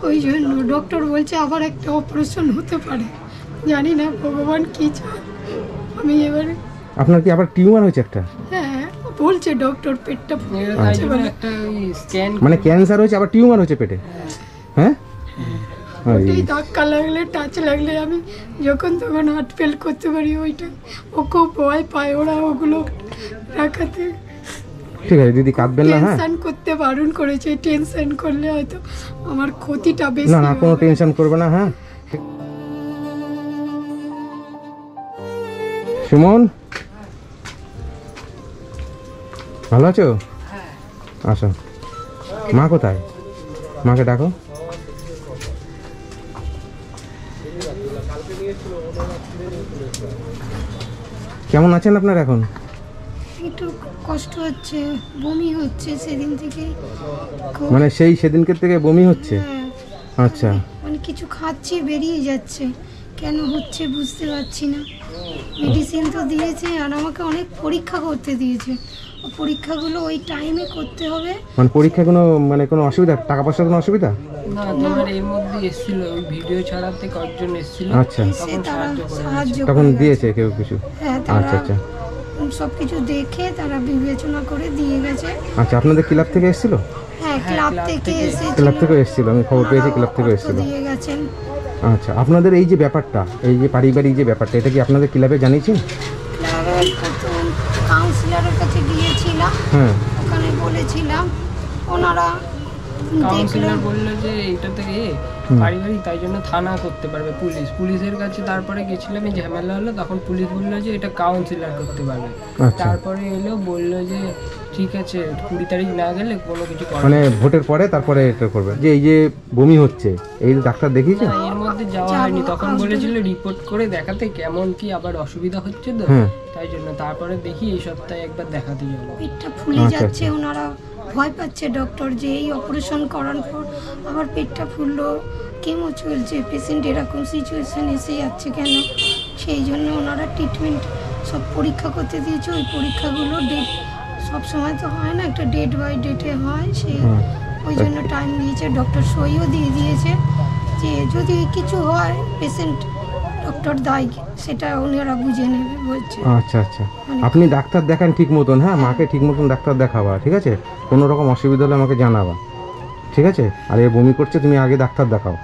ওই জন্য ডক্টর বলছে আবার একটা অপারেশন হতে পারে, জানি না ভগবান কি চায়। আমি এবারে আপনার কি আবার টিউমার হয়েছে একটা? হ্যাঁ বলছে ডক্টর পেটটা মানে ক্যান্সার হয়েছে আবার টিউমার হয়েছে পেটে? হ্যাঁ ওটাই ধাক্কা লাগলে টাচ লাগলে আমি যখন তখন হার্ট ফেল করতে পারি, ওইটা ও খুব ভয় পায় ওরা ওগুলো রাখাতে। ঠিক আছে দিদি কাঁদবেন না। হ্যাঁ টেনশন করতে বারণ করেছে, টেনশন করলে হয়তো আমার ক্ষতিটা বেশি। না না কোনো টেনশন করবে না। হ্যাঁ সুমন ভালো আছো? আসো। মা কোথায়? মাকে ডাকো। কেমন আছেন আপনার এখন? একটু কষ্ট হচ্ছে, বমি হচ্ছে সেদিন থেকে। মানে সেদিনকে থেকে বমি হচ্ছে? আচ্ছা। মানে কিছু খাচ্ছি বেরিয়ে যাচ্ছে, কেন হচ্ছে বুঝতে পারছি না। মেডিসিন তো দিয়েছে আর আমাকে অনেক পরীক্ষা করতে দিয়েছে, পরীক্ষাগুলো ওই টাইমে করতে হবে। মানে পরীক্ষা কোনো অসুবিধা, টাকা পয়সার কোনো অসুবিধা? না তোমার এর মধ্যে এসেছিল ওই ভিডিও ছাড়াতে কয়েকজন এসেছিল। আচ্ছা সাহায্য তখন দিয়েছে কেউ কিছু? হ্যাঁ আচ্ছা আচ্ছা সব কিছু দেখে তারা বিবেচনা করে দিয়ে গেছে। আচ্ছা আপনাদের ক্লাব থেকে এসেছিল? হ্যাঁ ক্লাব থেকে এসেছিল। ক্লাব থেকে এসেছিল, আমি খবর পেয়েছি ক্লাব থেকে এসেছিল। দিয়ে গেছেন। আচ্ছা আপনাদের এই যে ব্যাপারটা, এই যে পারিবারিক যে ব্যাপারটা, এটা কি আপনাদের ক্লাবে জানিয়েছেন? ক্লাবের প্রথম কাউন্সিলরের কাছে গিয়েছিলাম, হ্যাঁ ওখানে বলেছিলাম, ওনারা কাউন্সিলর বললো যে এটা থেকে পারিবারিক, তাই জন্য থানা করতে পারবে পুলিশের কাছে। তারপরে গেছিলাম, এই ঝামেলা হলো, তখন পুলিশ বললো যে এটা কাউন্সিলর করতে পারবে। তারপরে এলো বললো যে ঠিক আছে 20 তারিখ না গেলে কোনো কিছু করবে, মানে ভোটের পরে তারপরে এটা করবে। যে এই যে বমি হচ্ছে, এই ডাক্তার দেখিয়েছে? এর মধ্যে যাওয়া হয়নি, তখন বলেছিল রিপোর্ট করে দেখাতে কেমন কি আবার অসুবিধা হচ্ছে তো, তাই জন্য তারপরে দেখি এই সপ্তাহে একবার দেখাতে যাবো। পেটটা ফুলে যাচ্ছে, ওনারা ভয় পাচ্ছে ডক্টর যে এই অপারেশন করার পর আবার পেটটা ফুললো, কেমো চলছে, পেশেন্ট এরকম সিচুয়েশন এসে যাচ্ছে কেন, সেই জন্য ওনারা ট্রিটমেন্ট সব পরীক্ষা করতে দিয়েছে। ওই পরীক্ষাগুলো ডেট সব সময় তো হয় না, একটা ডেট বাই ডেটে হয়, সেই ওই জন্য টাইম দিয়েছে। ডক্টর সইও দিয়ে দিয়েছে যে যদি কিছু হয় পেশেন্ট ডক্টর দায়ী, সেটা ওনারা বুঝে নেবে বলছে। আচ্ছা আচ্ছা আপনি ডাক্তার দেখান ঠিক মতন। হ্যাঁ মাকে ঠিক মতন ডাক্তার দেখাবা, ঠিক আছে? কোনো রকম অসুবিধা হলে আমাকে জানাবা, ঠিক আছে? আর এ বমি করছে, তুমি আগে ডাক্তার দেখাও,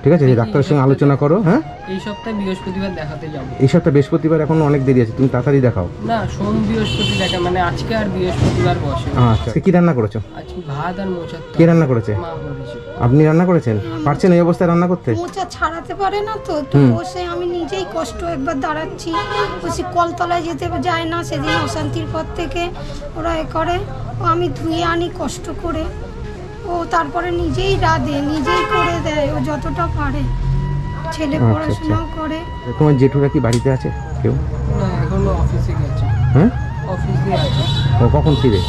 ঠিক আছে? ডাক্তারের সঙ্গে আলোচনা করো। হ্যাঁ এই সপ্তাহে বৃহস্পতিবার দেখাতে যাবো। এই সপ্তাহে বৃহস্পতিবার এখন অনেক দেরি আছে, তুমি তাড়াতাড়ি দেখাও। না সোম বৃহস্পতি দেখা, মানে আজকে আর বৃহস্পতিবার বসে। আচ্ছা কি রান্না করেছো? আজকে ভাত আর মোচা। কে রান্না করেছে? মা করেছে। আপনি রান্না করেছেন? পারছেন এই অবস্থায় রান্না করতে? মোচা ছাড়াতে পারে না তো, একটু বসে আমি নিজেই কষ্ট একবার দাঁড়াচ্ছি, বসে কলতলায় যেতে যায় না, সেদিন অশান্তির পর থেকে ওরা এ করে, ও আমি ধুয়ে আনি কষ্ট করে, ও তারপরে নিজেই রাঁধে, নিজেই করে দেয় ও যতটা পারে। ছেলে পড়াশোনাও করে। তোমার জেঠুরা কি বাড়িতে আছে কেউ? না এখনো অফিসে গেছে। হ্যাঁ অফিসে আছে। ও কখন ফিরে?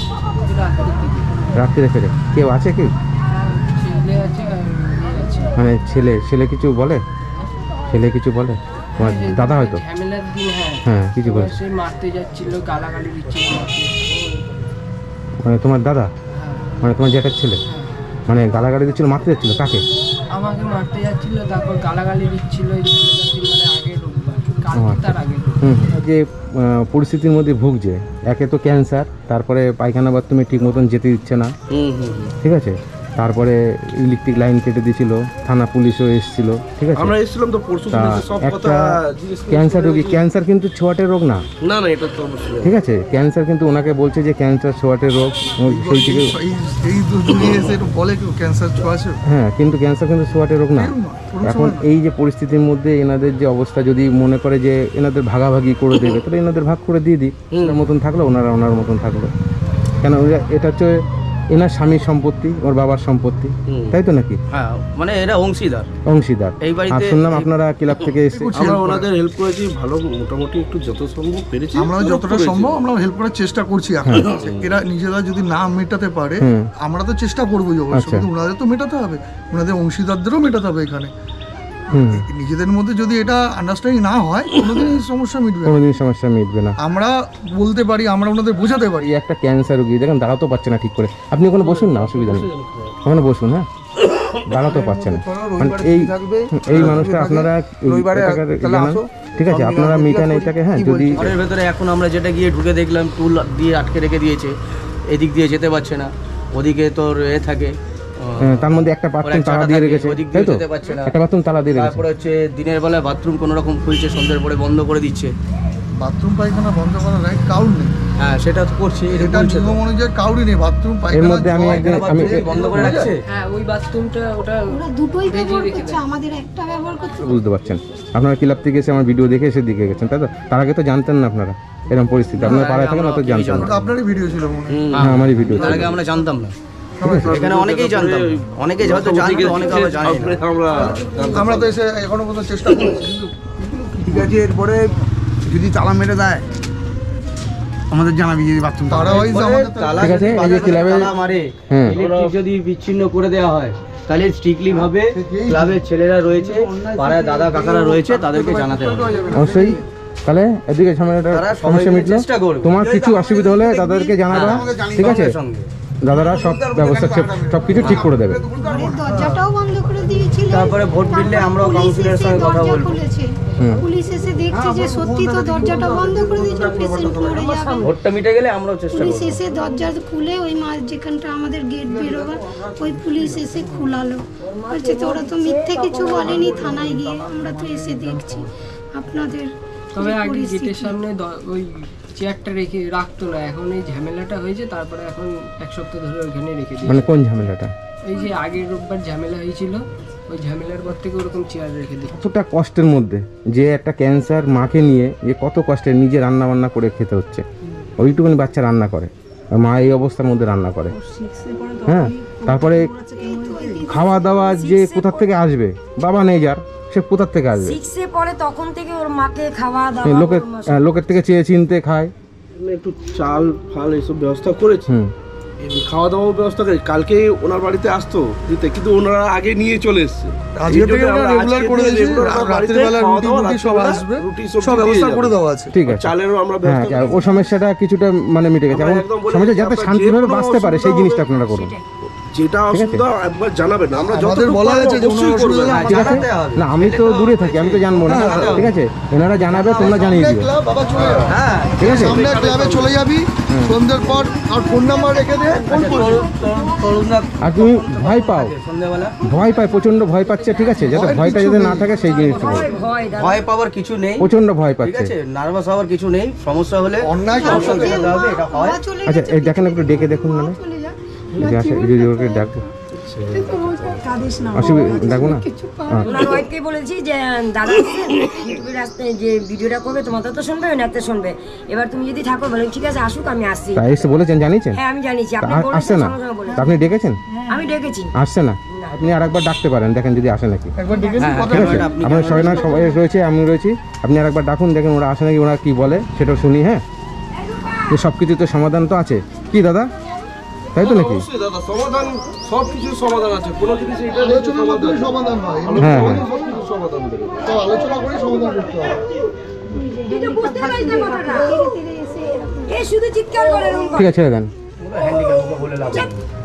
রাত্রিরে ফিরে। কেউ আছে কি? ছেলে আছে আর মেয়ে আছে। মানে ছেলে কিছু বলে? ছেলে কিছু বলে? তোমার দাদা হয়তো ঝামেলার দিন। হ্যাঁ কিছু বলে? সে মারতে যাচ্ছিল, গালাগালি দিচ্ছিল। মানে তোমার দাদা, মানে তোমার জ্যাঠার ছেলে, মানে গালাগালি দিচ্ছিল, মারতে যাচ্ছিল? কাকে? আমাকে মারতে যাচ্ছিল, তারপর গালাগালি দিচ্ছিল। মানে আগে রোববার, কালকে তার আগে। যে পরিস্থিতির মধ্যে ভুগছে, একে তো ক্যান্সার, তারপরে পায়খানা বাথরুমে ঠিক মতন যেতে দিচ্ছে না, ঠিক আছে? তারপরে ইলেকট্রিক লাইন কেটে দিয়েছিল, থানা পুলিশও এসেছিল, ঠিক আছে? আমরা এসেছিলাম তো পরশু, সব কথা ক্যান্সার রোগী, ক্যান্সার কিন্তু ছোঁয়াটের রোগ না। না না এটা তো অবশ্যই, ঠিক আছে? ক্যান্সার কিন্তু ওনাকে বলছে যে ক্যান্সার ছোঁয়াটের রোগ, সেই থেকে এই দুনিয়া এসে একটু বলে কেউ ক্যান্সার ছোঁয়াছে। হ্যাঁ কিন্তু ক্যান্সার কিন্তু ছোঁয়াটের রোগ না। এখন এই যে পরিস্থিতির মধ্যে এনাদের যে অবস্থা, যদি মনে করে যে এনাদের ভাগাভাগি করে দেবে, তাহলে এনাদের ভাগ করে দিয়ে দিই, ওনার মতন থাকলো, ওনারা ওনার মতন থাকলো। কেন এটা হচ্ছে এনার স্বামীর সম্পত্তি, ওর বাবার সম্পত্তি, তাই তো নাকি? হ্যাঁ মানে এরা অংশীদার। এই বাড়িতে শুনলাম আপনারা ক্লাব থেকে এসে আমরা ওনাদের হেল্প করেছি, ভালো মোটামুটি একটু যত সম্ভব পেরেছি, আমরা যতটা সম্ভব আমরা হেল্প করার চেষ্টা করছি। এখন এরা নিজেরা যদি না মেটাতে পারে, আমরা তো চেষ্টা করবোই অবশ্যই, কিন্তু ওনাদের তো মেটাতে হবে, ওনাদের অংশীদারদেরও মেটাতে হবে। এখানে নিজেদের মধ্যে যদি এটা আন্ডারস্ট্যান্ডিং না হয়, কোনোদিন সমস্যা মিটবে না। আমরা বলতে পারি, আমরা ওনাদের বোঝাতে পারি। একটা ক্যান্সার রোগী দেখেন দাঁড়াতেও পারছে না ঠিক করে, আপনি ওখানে বসুন না, অসুবিধা নেই, ওখানে বসুন। হ্যাঁ দাঁড়াতে পারছে না। মানে এই মানুষটা আপনারা জানান, ঠিক আছে, আপনারা মিটান এটাকে। হ্যাঁ, যদি ঘরের ভেতরে এখন আমরা যেটা গিয়ে ঢুকে দেখলাম টুল দিয়ে আটকে রেখে দিয়েছে, এদিক দিয়ে যেতে পারছে না, ওদিকে তোর থাকে, তার মধ্যে একটা বাথরুম তালা দিয়ে রেখেছে, তাই তো? একটা বাথরুম তালা দিয়ে রেখেছে। তারপরে হচ্ছে দিনের বেলায় বাথরুম কোনো রকম খুলছে, সন্ধ্যের পরে বন্ধ করে দিচ্ছে। বাথরুম পায়খানা বন্ধ করার রাইট কাউর নেই। হ্যাঁ, সেটা তো করছে, এটা নিয়ম অনুযায়ী কাউরই নেই বাথরুম এর পায়খানা। মধ্যে আমি বন্ধ করে রাখছে। হ্যাঁ, ওই বাথরুমটা ওটা ওরা দুটোই ব্যবহার করছে, আমাদের একটা ব্যবহার করছে। বুঝতে পারছেন, আপনারা ক্লাব থেকে এসে আমার ভিডিও দেখে এসে দিকে গেছেন, তাই তো? তার আগে তো জানতেন না আপনারা এরকম পরিস্থিতি, আপনার পাড়ায় থাকেন অত জানতেন না। ওটা আপনারই ভিডিও ছিল মনে হয়। হ্যাঁ, আমারই ভিডিও তার আগে আমরা জানতাম না, এখানে অনেকেই জানতাম, অনেকে হয়তো জানতো, অনেকে আবার জানে না। আমরা তো এসে এখনো পর্যন্ত চেষ্টা করছি, কিন্তু ঠিক আছে, এরপরে যদি তালা মেরে দেয় আমাদের জানাবি যদি বাথরুম তারা ওয়াইজ আমাদের তো- তালা ঠিক আছে, যদি এই যে বাজারে ক্লাবে- তালা মারে, হুম। ইলেকট্রিক যদি বিচ্ছিন্ন করে দেওয়া হয়, তাহলে স্ট্রিক্টলি ভাবে ক্লাবের ছেলেরা রয়েছে, পাড়ায় দাদা কাকারা রয়েছে, তাদেরকে জানাতে হবে। অবশ্যই। তাহলে এদিকে ঝামেলাটা তারা সবাই সমস্যা মিলে মিটলো। চেষ্টা করবে। তোমার কিছু অসুবিধা হলে দাদাদেরকে জানাবা, ঠিক আছে? সঙ্গে সঙ্গে। দাদারা সব ব্যবস্থা সব কিছু ঠিক করে দেবে। ঘরের দরজাটাও বন্ধ করে দিয়েছিল। তারপরে ভোট মিললে আমরাও কাউন্সিলরের সঙ্গে কথা বলবো। পুলিশ এসে দেখছে যে সত্যি তো দরজাটা বন্ধ করে দিয়েছে, পেশেন্ট মরে যাবে। ভোটটা মিটে গেলে আমরাও চেষ্টা পুলিশ করবো। এসে দরজা খুলে ওই মাছ যেখানটা আমাদের গেট বেরোবার ওই পুলিশ এসে খুলালো, বলছে তোরা তো মিথ্যে কিছু বলেনি, থানায় গিয়ে আমরা তো এসে দেখছি আপনাদের তবে যে আগে পরিস্থিতি। গেটের সামনে ওই চেয়ারটা রেখে রাখতো না, এখন এই ঝামেলাটা হয়েছে, তারপরে এখন এক সপ্তাহ ধরে ওইখানে রেখে মানে দিয়েছে। কোন ঝামেলাটা? এই যে আগের রোববার ঝামেলা হয়েছিল, ওই ঝামেলার পর থেকে ওরকম চেয়ার রেখে দিই। কতটা কষ্টের মধ্যে যে একটা ক্যান্সার মাকে নিয়ে যে কত কষ্টে নিজে রান্না বান্না করে খেতে হচ্ছে, ওইটুকুনি বাচ্চা রান্না করে, আর মা এই অবস্থার মধ্যে রান্না করে। হ্যাঁ, তারপরে খাওয়া দাওয়া যে কোথার থেকে আসবে, বাবা নেই যার, সে কোথার থেকে আসবে? শিখছে পরে তখন থেকে ওর মাকে খাওয়া দাওয়া লোকের থেকে চেয়ে চিনতে খায়। একটু চাল ফাল এইসব ব্যবস্থা করেছি, হুম, এমনি খাওয়া দাওয়ার ব্যবস্থা করেছি। কালকে ওনার বাড়িতে আসতো দিতে, কিন্তু ওনারা আগে নিয়ে চলে এসছে। আজকে এই জন্য থেকে আমরা আমরা রেগুলার আজকে করে দিয়ে দিয়েছি, regular ওনার বাড়িতে রাত্রিবেলা খাওয়া রুটি দাওয়া, মুটি সব রাত্রিবেলা আসবে, রুটি সবজি সব ব্যবস্থা দিয়ে করে যাবে। দেওয়া আছে। ঠিক আছে। চালেরও আমরা হ্যাঁ, ব্যবস্থা ও সমস্যাটা কিছুটা মানে মিটে গেছে। এখন একদম বলে সমস্যা দিচ্ছি, যাতে আপনার শান্তিভাবে যে কোনো বাঁচতে পারে সেই অসুবিধা জিনিসটা আপনারা করুন। যেটা অসুবিধা একবার জানাবেন, আমরা আমাদের যতটুকু বলা পারবো হয়েছে যে অবশ্যই ওনার করবেন। অসুবিধা ঠিক আছে? জানাতে হবে। না, আমি তো দূরে থাকি, আমি তো জানবো না, ঠিক আছে? এনারা জানাবে, তোমরা জানিয়ে দিও, ক্লাব বাবা চলে যাবে, হ্যাঁ, ঠিক আছে? সামনে ক্লাবে চলে যাবি, সন্ধ্যের পর আর ফোন নাম্বার রেখে দে, ফোন করবি। আর তুমি ভয় পাও, সন্ধ্যাবেলা ভয় পায়, প্রচন্ড ভয় পাচ্ছে, ঠিক আছে? যাতে ভয়টা যাতে না থাকে সেই জিনিসটা করো। ভয় ভয় পাওয়ার কিছু নেই, প্রচন্ড ভয় ঠিক পাচ্ছে। আছে? নার্ভাস হওয়ার কিছু নেই, সমস্যা হলে অন্যায় সমস্যা দেখাতে হবে, এটা হয়। বাবা চলে আচ্ছা, গেছে, এই দেখেন একটু ডেকে দেখুন, মানে চলে যা। যে আসে, যদি ওকে ডাকবো, অসুবিধা ডাকবো না? ওনার ওয়াইফকে বলেছি যে দাদা আসছেন ইউটিউবের রাস্তায় যে ভিডিওটা করবে তোমাদের তো শুনবে ওনাতে শুনবে, এবার তুমি যদি থাকো বলে ঠিক আছে আসুক আমি আসছি। তা এসে বলেছেন, জানিয়েছেন? হ্যাঁ আমি জানিছি, আপনি তা আসছে বলেছেন না? সঙ্গে সঙ্গে বলেছি। তা আপনি ডেকেছেন? আমি ডেকেছি। আসছে না? আপনি আরেকবার ডাকতে পারেন, দেখেন যদি আসে নাকি। একবার ডেকে হ্যাঁ, ঠিক আছে? আপনি আপনার সবাই রয়েছে, আমি রয়েছি, আপনি আরেকবার ডাকুন, দেখেন ওরা আসে নাকি, ওরা কি বলে সেটাও শুনি। হ্যাঁ, যে সব কিছু তো সমাধান তো আছে, কি দাদা, তাই তো নাকি? অবশ্যই দাদা, সমাধান সবকিছুর সমাধান আছে, কোনো জিনিস এটা নেই যে আলোচনার মাধ্যমে সমাধান সমাধান হয়, হ্যাঁ, হ্যাঁ। সবকিছু সমাধান দেবে। তো আলোচনা করে সমাধান করতে হবে। কিন্তু বুঝতে পারছি না কথাটা। এ শুধু চিৎকার করে এরকম করে। ঠিক আছে, ছেড়ে দেন,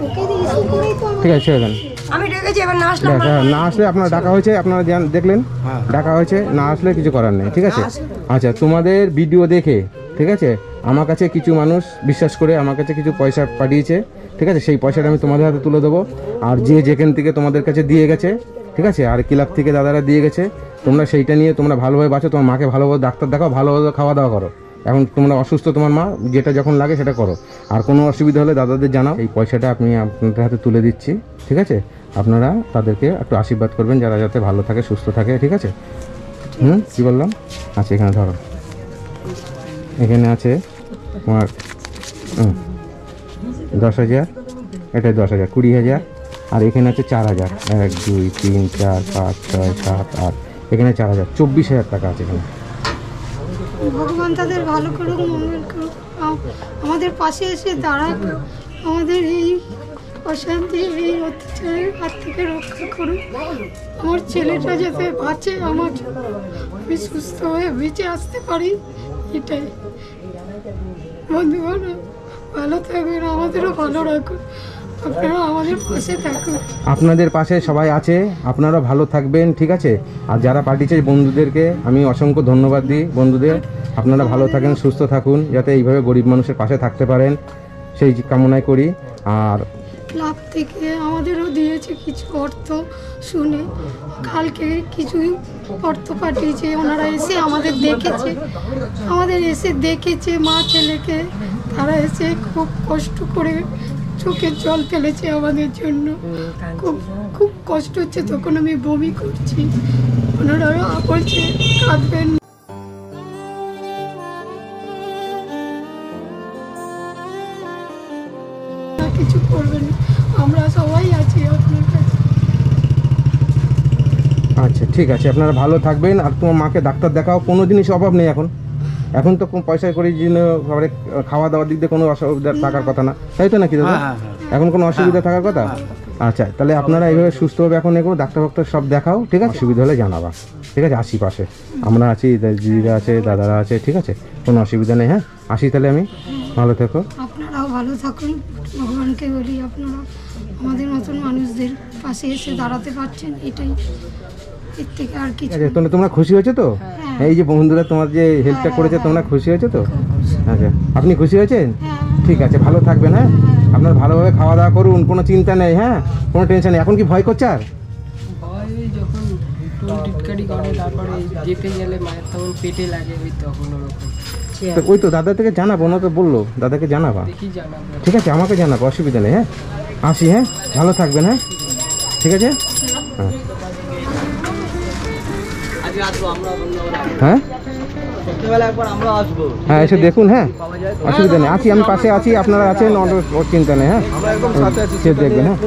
ওকে দিয়ে ইস্যু করেই তো আমরা ঠিক আছে, ছেড়ে দেন। আমি ডেকেছি, এবার না আসলাম দেখ, হ্যাঁ, না আসলে আপনার ডাকা হয়েছে, আপনারা দেখলেন, ডাকা হয়েছে, না আসলে কিছু করার নেই, ঠিক আছে? আচ্ছা, তোমাদের ভিডিও দেখে, ঠিক আছে, আমার কাছে কিছু মানুষ বিশ্বাস করে আমার কাছে কিছু পয়সা পাঠিয়েছে, ঠিক আছে? সেই পয়সাটা আমি তোমাদের হাতে তুলে দেবো। আর যে যেখান থেকে তোমাদের কাছে দিয়ে গেছে, ঠিক আছে, আর ক্লাব থেকে দাদারা দিয়ে গেছে, তোমরা সেইটা নিয়ে তোমরা ভালোভাবে বাঁচো, তোমার মাকে ভালোভাবে ডাক্তার দেখাও, ভালোভাবে খাওয়া দাওয়া করো। এখন তোমরা অসুস্থ, তোমার মা, যেটা যখন লাগে সেটা করো। আর কোনো অসুবিধা হলে দাদাদের জানাও। এই পয়সাটা আমি আপনাদের হাতে তুলে দিচ্ছি, ঠিক আছে? আপনারা তাদেরকে একটু আশীর্বাদ করবেন, যারা যাতে ভালো থাকে, সুস্থ থাকে, ঠিক আছে? কী বললাম? আচ্ছা, এখানে ধরো, এখানে আছে তোমার 10,000, এটাই 10,000, 20,000, আর এখানে আছে 4,000, 1 2 3 4 5 6 7 8, এখানে 4,000, 24,000 টাকা আছে এখানে। ভগবান তাদের ভালো করুক, মঙ্গল করুক, আমাদের পাশে এসে দাঁড়াক, আমাদের এই অশান্তি, এই অত্যাচারের হাত থেকে রক্ষা করুক। আমার ছেলেটা যাতে বাঁচে, আমি সুস্থ হয়ে বেঁচে আসতে পারি, এটাই। বন্ধুগণ ভালো থাকবেন, আমাদেরও ভালো রাখুন, আপনারা আমাদের পাশে থাকুন। আপনাদের পাশে সবাই আছে, আপনারা ভালো থাকবেন, ঠিক আছে? আর যারা পাঠিয়েছে বন্ধুদেরকে আমি অসংখ্য ধন্যবাদ দিই। বন্ধুদের আপনারা ভালো থাকেন, সুস্থ থাকুন, যাতে এইভাবে গরিব মানুষের পাশে থাকতে পারেন সেই কামনাই করি। আর ক্লাব থেকে আমাদেরও দিয়েছে কিছু অর্থ শুনে, কালকে কিছু অর্থ পাঠিয়েছে, ওনারা এসে আমাদের দেখেছে মা ছেলেকে, তারা এসে খুব কষ্ট করে চোখের জল ফেলেছে আমাদের জন্য। খুব খুব কষ্ট হচ্ছে, তখন আমি বমি করছি, ওনারা বলছে কাঁদবেন না, কিছু করবেন না, আমরা সবাই আছি আপনার কাছে। আচ্ছা ঠিক আছে, আপনারা ভালো থাকবেন। আর তোমার মাকে ডাক্তার দেখাও, কোনো জিনিস অভাব নেই এখন। এখন তো কোনো পয়সা করে জন্য খাওয়া দাওয়ার দিক দিয়ে কোনো অসুবিধা থাকার কথা না, তাই তো নাকি দাদা? এখন কোনো অসুবিধা থাকার কথা? আচ্ছা, তাহলে আপনারা এইভাবে সুস্থভাবে এখন এগুলো ডাক্তার ফাক্তার সব দেখাও, ঠিক আছে? অসুবিধা হলে জানাবা, ঠিক আছে? আসি পাশে, আমরা আছি, দিদিরা আছে, দাদারা আছে, ঠিক আছে? কোনো অসুবিধা নেই। হ্যাঁ, আসি তাহলে আমি, ভালো থেকো। আপনারাও ভালো থাকুন, ভগবানকে বলি আপনারা আমাদের মতন মানুষদের পাশে এসে দাঁড়াতে পারছেন, এটাই, এর থেকে আর কিছু। আচ্ছা, তোমরা খুশি হয়েছে তো? এই যে বন্ধুরা তোমার যে হেল্পটা করেছে, তোমরা খুশি হয়েছে তো? আচ্ছা, আপনি খুশি হয়েছেন? ঠিক আছে, ভালো থাকবেন। হ্যাঁ, আপনার ভালোভাবে খাওয়া দাওয়া করুন, কোনো চিন্তা নেই। হ্যাঁ, কোনো টেনশন নেই। এখন কি ভয় করছে আর? ভয় যখন টোল টিটকারি করে, তারপরে যেতে গেলে মায়ের তখন পেটে লাগে, ওই তখন ওরকম তো ওই তো দাদা থেকে জানাবো, না তো বললো দাদাকে জানাবা, দেখি জানাবো। ঠিক আছে? আমাকে জানাবো, অসুবিধা নেই। হ্যাঁ, আসি। হ্যাঁ, ভালো থাকবেন। হ্যাঁ, ঠিক আছে। হ্যাঁ হ্যাঁ সন্ধ্যেবেলা একবার আমরা আসবো। হ্যাঁ, এসে দেখুন। হ্যাঁ, অসুবিধা নেই, আছি, আমি পাশে আছি, আপনারা আছেন, ওর চিন্তা নেই। হ্যাঁ, সে দেখবেন। হ্যাঁ।